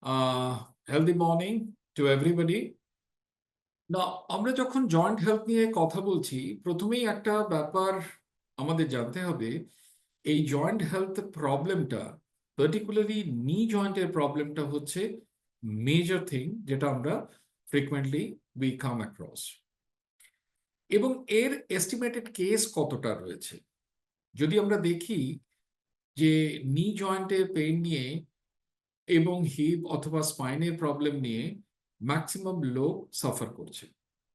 Healthy morning to everybody. না, আমরা যখন জয়েন্ট হেলথ নিয়ে কথা বলছি, প্রথমেই একটা ব্যাপার আমাদের জানতে হবে, এই জয়েন্ট হেলথ প্রবলেমটা, পার্টিকুলারলি নি জয়েন্টের প্রবলেমটা হচ্ছে মেজর থিং, যেটা আমরা ফ্রিকুয়েন্টলি উই কাম অ্যাক্রস। এবং এর এস্টিমেটেড কেস কতটা রয়েছে, যদি আমরা দেখি যে নি জয়েন্টের পেইন নিয়ে এবং হিপ অথবা স্পাইনের প্রবলেম নিয়ে ম্যাক্সিমাম লোক সাফার করছে।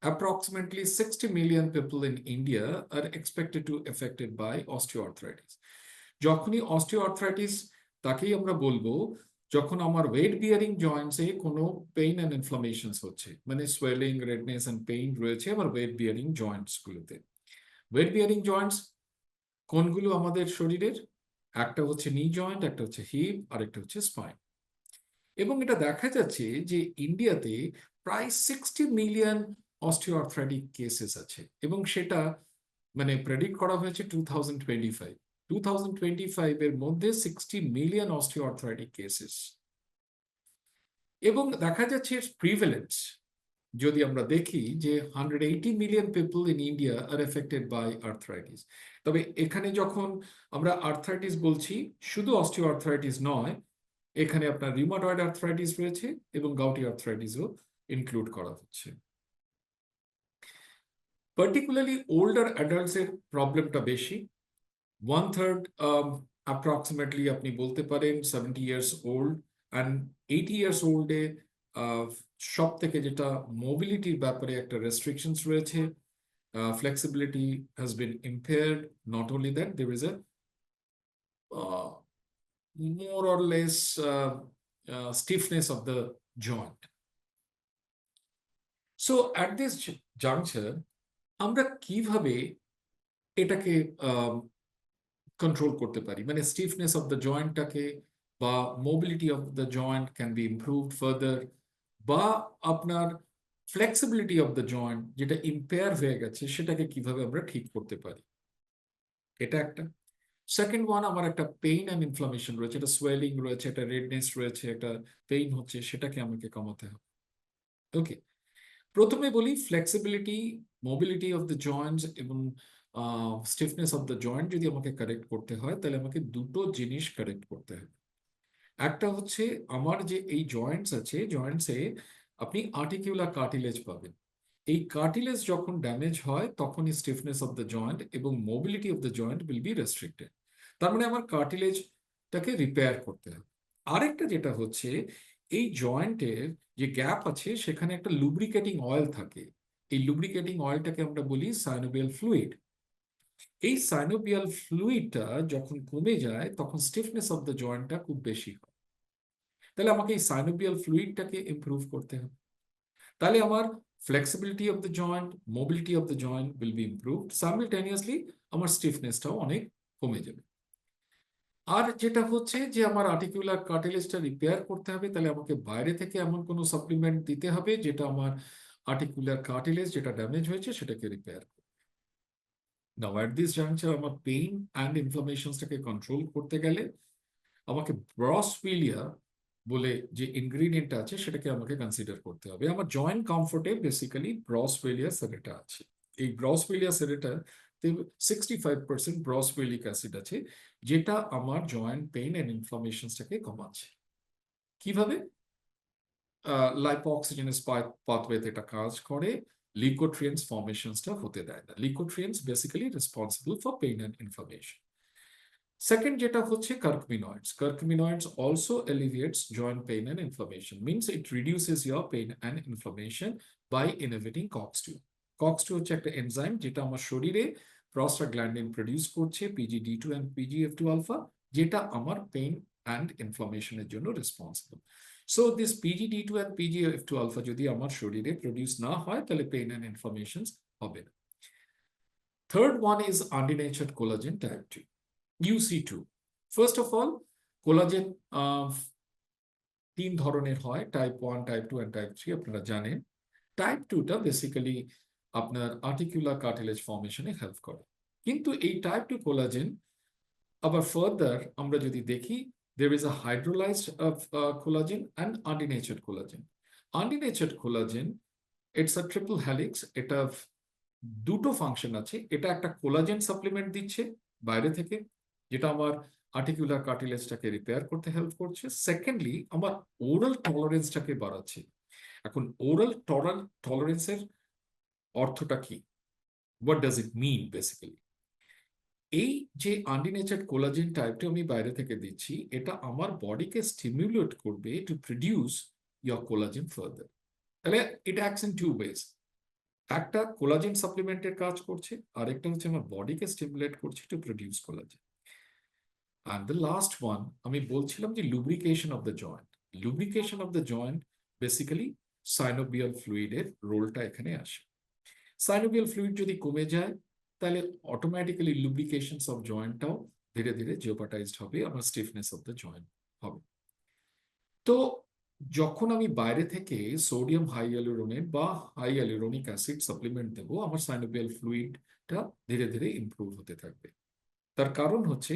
Approximately 60 million people in India are expected to affected by osteoarthritis. যখনই osteoarthritis, তাকেই আমরা বলবো যখন আমার ওয়েট বিয়ারিং জয়েন্টসে কোনো পেইন অ্যান্ড ইনফ্লামেশনস হচ্ছে, মানে সোয়েলিং, রেডনেস অ্যান্ড পেইন রয়েছে আমার ওয়েট বিয়ারিং জয়েন্টসগুলোতে। ওয়েট বিয়ারিং জয়েন্টস কোনগুলো আমাদের শরীরের? একটা হচ্ছে নি জয়েন্ট, একটা হচ্ছে হিপ, আর একটা হচ্ছে স্পাইন। এবং এটা দেখা যাচ্ছে যে ইন্ডিয়াতে প্রায় 60 মিলিয়ন অস্টিওআর্থ্রাইটিক কেসেস আছে, এবং সেটা মানে প্রেডিক্ট করা হয়েছে 2025 এর মধ্যে 60 মিলিয়ন অস্টিওআর্থ্রাইটিক কেসেস। এবং দেখা যাচ্ছে প্রিভ্যালেন্স, যদি আমরা দেখি যে 180 million people in India are affected by arthritis. তবে এখানে যখন আমরা আর্থ্রাইটিস বলছি, শুধু অস্টিওআর্থ্রাইটিস নয়, এখানে আপনার রিউমাটয়েড আর্থ্রাইটিস রয়েছে এবং গাউটি আর্থ্রাইটিসও ইনক্লুড করা হচ্ছে। পার্টিকুলারলি ওল্ডার অ্যাডাল্টসের প্রবলেমটা বেশি। 1/3 অ্যাপ্রক্সিমেটলি আপনি বলতে পারেন 70 ইয়ার্স ওল্ড অ্যান্ড 80 ইয়ার্স ওল্ডে সব থেকে যেটা মোবিলিটির ব্যাপারে একটা রেস্ট্রিকশনস রয়েছে, flexibility has been impaired. Not only that, there is a more or less stiffness of the joint. So at this juncture, আমরা কিভাবে এটাকে কন্ট্রোল করতে পারি, মানে স্টিফনেস অফ দ্য জয়েন্টটাকে, বা mobility of the joint can be improved further, বা আপনার flexibility of the joint যেটা ইম্পেয়ার হয়ে গেছে সেটাকে কিভাবে আমরা ঠিক করতে পারি, এটা একটা। সেকেন্ড ওয়ান, আমার একটা পেইন অ্যান্ড ইনফ্লামেশন রয়েছে, একটা সোয়েলিং রয়েছে, একটা রেডনেস রয়েছে, একটা পেইন হচ্ছে, সেটাকে আমাকে কমাতে হবে। ওকে, প্রথমে বলি flexibility, mobility of the Joints এবং স্টিফনেস অফ দ্য জয়েন্ট যদি আমাকে কারেক্ট করতে হয়, তাহলে আমাকে দুটো জিনিস কারেক্ট করতে হবে। একটা হচ্ছে আমার যে এই জয়েন্টস আছে, জয়েন্টসে আপনি আর্টিকুলার কার্টিলেজ পাবেন। এই কার্টিলেজ যখন ড্যামেজ হয়, তখনই স্টিফনেস অফ দ্য জয়েন্ট এবং mobility of the joint will be restricted. তার মানে আমার কার্টিলেজটাকে রিপেয়ার করতে হবে। আরেকটা যেটা হচ্ছে, এই জয়েন্টের যে গ্যাপ আছে সেখানে একটা লুব্রিকেটিং অয়েল থাকে। এই লুব্রিকেটিং অয়েলটাকে আমরা বলি সাইনোভিয়াল ফ্লুইড। এই সাইনোভিয়াল ফ্লুইডটা যখন কমে যায়, তখন স্টিফনেস অফ দ্য জয়েন্টটা খুব বেশি হয়। তাহলে আমাকে এই সাইনোভিয়াল ফ্লুইডটাকে ইমপ্রুভ করতে হবে। তাহলে আমার flexibility of the joint, mobility of the joint will be improved, simultaneously আমার স্টিফনেসটাও অনেক কমে যাবে। আর যেটা হচ্ছে যে আমার আর্টিকুলার কার্টিলেজটা রিপেয়ার করতে হবে, তাহলে আমাকে বাইরে থেকে এমন কোনো সাপ্লিমেন্ট দিতে হবে যেটা আমার আর্টিকুলার কার্টিলেজ যেটা ড্যামেজ হয়েছে সেটাকে রিপেয়ার করবে। নাও অ্যাট দিস জাংচার আমার পেইন অ্যান্ড ইনফ্লামেশনসটাকে কন্ট্রোল করতে গেলে আমাকে ব্রসপিলিয়া বলে যে ইনগ্রিডিয়েন্ট আছে সেটাকে আমাকে কনসিডার করতে হবে। আমার জয়েন্ট কমফোর্টে বেসিক্যালি ব্রসপিলিয়া সেরেটা আছে। এই ব্রসপিলিয়া সেরেটা 65% ব্রসপেলিক অ্যাসিড আছে, যেটা আমার জয়েন্ট পেইন অ্যান্ড ইনফ্লামেশনসটাকে কমাচ্ছে। কিভাবে? লাইপোঅক্সিজেনাস পাথওয়েতে এটা কাজ করে, লিউকোট্রিয়েন্টস ফর্মেশনসটা হতে দেয় না। Leukotrienes basically responsible for pain and inflammation. Second যেটা হচ্ছে curcuminoids. Curcuminoids also alleviates joint pain and inflammation. Means it reduces your pain and inflammation by inhibiting COX-2. COX-2 হচ্ছে একটা এনজাইম যেটা আমার শরীরে প্রস্টাগ্ল্যান্ডিন প্রডিউস করছে, PGD2 and PGF2 alpha, যেটা আমার পেইন অ্যান্ড ইনফ্লামেশনের জন্য responsible. So this PGD2 and PGF2 alpha যদি আমার শরীরে প্রডিউস না হয়, তাহলে পেইন অ্যান্ড ইনফ্লামেশন হবে না। Third one is undenatured collagen type 2. UC2. First of all, collagen তিন ধরনের হয়, টাইপ 1, টাইপ 2 and টাইপ 3, আপনারা জানেন। টাইপ 2টা বেসিক্যালি আপনার আর্টিকুলার কার্টিলেজ ফর্মেশনে হেল্প করে। কিন্তু এই টাইপ 2 কোলাজেন আবার ফার্দার আমরা যদি দেখি, There is a hydrolyzed collagen and undenatured collagen. Undenatured collagen, it's a triple helix. এটা দুটো ফাংশন আছে। এটা একটা কোলাজেন সাপ্লিমেন্ট দিচ্ছে বাইরে থেকে, যেটা আমার আর্টিকুলার কার্টিলেজটাকে রিপেয়ার করতে হেল্প করছে। সেকেন্ডলি, আমার ওরাল টলারেন্সটাকে বাড়াচ্ছে। এখন ওরাল টলারেন্সের অর্থটা কি? What does it mean basically? এই যে আনডিনেচার্ড কোলাজেন টাইপটা আমি বাইরে থেকে দিচ্ছি, এটা আমার বডিকে স্টিমুলেট করবে to produce your collagen further. তাহলে এটা অ্যাক্টস ইন টু ওয়েজ। একটা কোলাজেন সাপ্লিমেন্টের কাজ করছে, আর একটা হচ্ছে আমার বডিকে স্টিমুলেট করছে to produce collagen. And the last one, আমি বলছিলাম যে lubrication of the joint. Lubrication of the joint basically synovial fluid এর রোলটা এখানে আসে। Synovial fluid যদি কমে যায়, তাহলে অটোমেটিক্যালি lubrications of jointটাও ধীরে ধীরে jeopardized হবে, আমার stiffness of the joint হবে। তো যখন আমি বাইরে থেকে সোডিয়াম হাইয়ালুরোনেট বা হাই অ্যালুরোনিক অ্যাসিড সাপ্লিমেন্ট দেবো, আমার সাইনোভিয়াল ফ্লুইডটা ধীরে ধীরে ইমপ্রুভ হতে থাকবে। তার কারণ হচ্ছে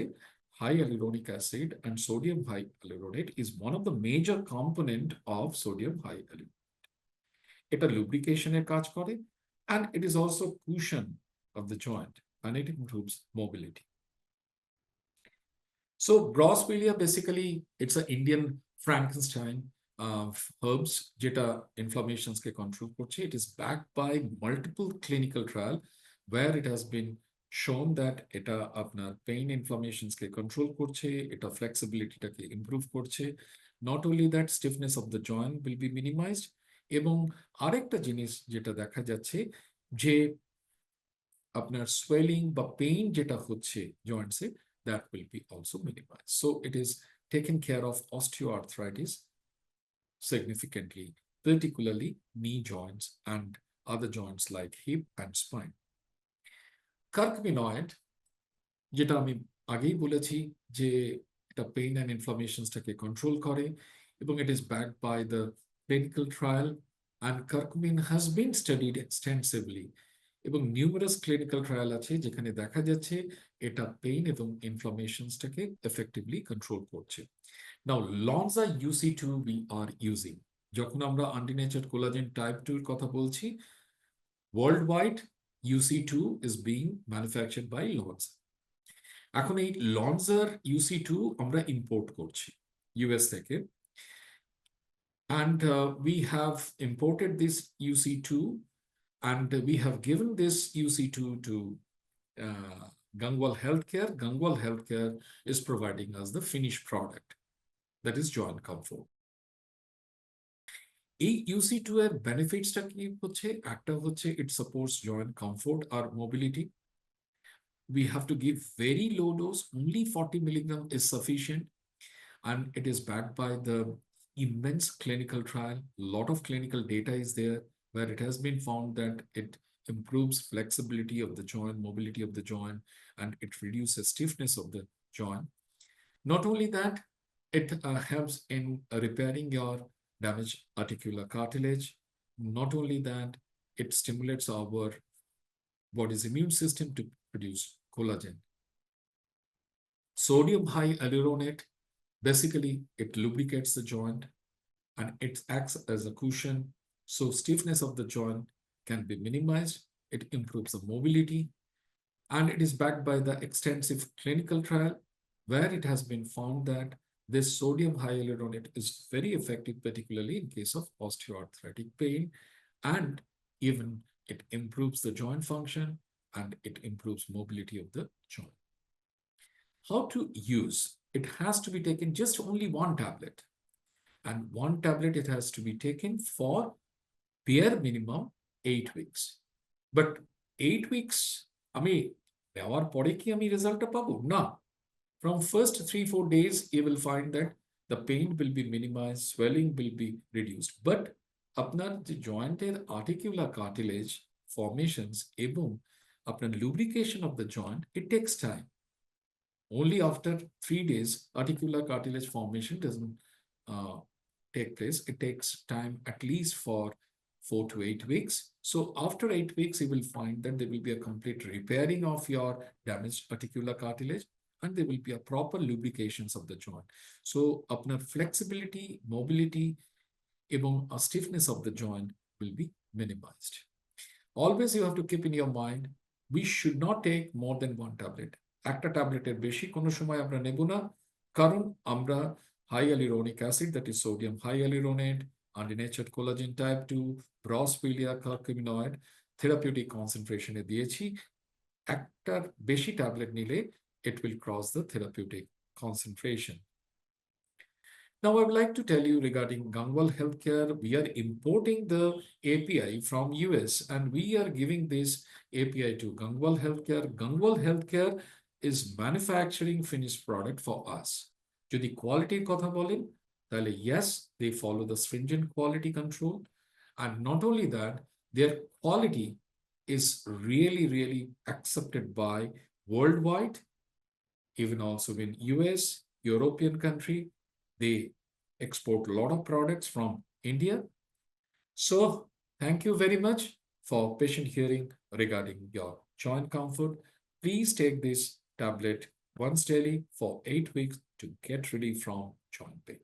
high hyaluronic acid and sodium hyaluronate is one of the major component of sodium hyaluronic. এটা lubrication-এর কাজ করে, and it is also cushion of the joint, and it improves mobility. So Broswellia basically it's an Indian Frankenstein of herbs যেটা inflammations কে control করছে. It is backed by multiple clinical trial where it has been shown that এটা আপনার pain inflammations কে control করছে, এটা flexibility টাকে improve করছে. Not only that, stiffness of the joint will be minimized, এবং আরেকটা জিনিস যেটা দেখা যাচ্ছে যে আপনার swelling বা pain যেটা হচ্ছে joints-এ, that will be also minimized. So it is taken care of osteoarthritis significantly, particularly knee joints and other joints like hip and spine. Curcuminoid, যেটা আমি আগেই বলেছি যে এটা পেইন অ্যান্ড ইনফ্লামেশনসটাকে কন্ট্রোল করে, এবং it is backed by the clinical trial, and curcumin has been studied extensively, এবং numerous clinical trial আছে যেখানে দেখা যাচ্ছে এটা পেইন এবং ইনফ্লামেশনসটাকে এফেক্টিভলি কন্ট্রোল করছে। নাও লনজা UC2 we are using, যখন আমরা আনডিনেচার্ড কোলাজেন টাইপ 2 এর কথা বলছি, world wide UC2 is being manufactured by Lonza. এখন এই লনজার UC2 আমরা ইম্পোর্ট করছি US থেকে, and we have imported this UC2, and we have given this UC2 to Gangwal Healthcare. Gangwal Healthcare is providing us the finished product, that is joint comfort. এই UC2 এর বেনিফিটসটা কি হচ্ছে? একটা হচ্ছে it supports joint comfort or mobility. We have to give very low dose, only 40 milligram is sufficient, and it is backed by the immense clinical trial. A lot of clinical data is there where it has been found that it improves flexibility of the joint, mobility of the joint, and it reduces stiffness of the joint. Not only that, it helps in repairing your damaged articular cartilage. Not only that, it stimulates our body's immune system to produce collagen. Sodium hyaluronate, basically it lubricates the joint and it acts as a cushion, so stiffness of the joint can be minimized. It improves the mobility, and it is backed by the extensive clinical trial where it has been found that this sodium hyaluronate is very effective, particularly in case of osteoarthritic pain, and even it improves the joint function and it improves mobility of the joint. How to use? It has to be taken just only one tablet, and one tablet it has to be taken for bare minimum 8 weeks. But 8 weeks আমি নেওয়ার পরে কি আমি রেজাল্টটা পাবো? না। From first 3-4 days you will find that the pain will be minimized, swelling will be reduced, but আপনার যে জয়েন্টের articular cartilage formations এবং আপনার lubrication of the joint, it takes time. Only after 3 days articular cartilage formation doesn't take place. It takes time at least for 4 to 8 weeks. So after 8 weeks, you will find that there will be a complete repairing of your damaged articular cartilage, and there will be a proper lubrications of the joint. So, আপনার flexibility, mobility, এবং stiffness of the joint will be minimized. Always you have to keep in your mind, we should not take more than one tablet. একটা ট্যাবলেটের বেশি কোনো সময় আমরা নেব না, কারণ আমরা hyaluronic acid, that is sodium hyaluronate, undenatured collagen type 2, Broswellia curcuminoid therapeutic concentration এ দিয়েছি। একটার বেশি ট্যাবলেট নিলে it will cross the therapeutic concentration. Now, I would like to tell you regarding Gangwal Healthcare, we are importing the API from US and we are giving this API to Gangwal Healthcare. Gangwal Healthcare is manufacturing finished product for us. যদি কোয়ালিটির কথা বলেন, তাহলে yes, they follow the stringent quality control. And not only that, their quality is really, really accepted by worldwide, even also in US, European country. They export a lot of products from India. So thank you very much for patient hearing regarding your joint comfort. Please take this tablet once daily for 8 weeks to get ready from joint pain.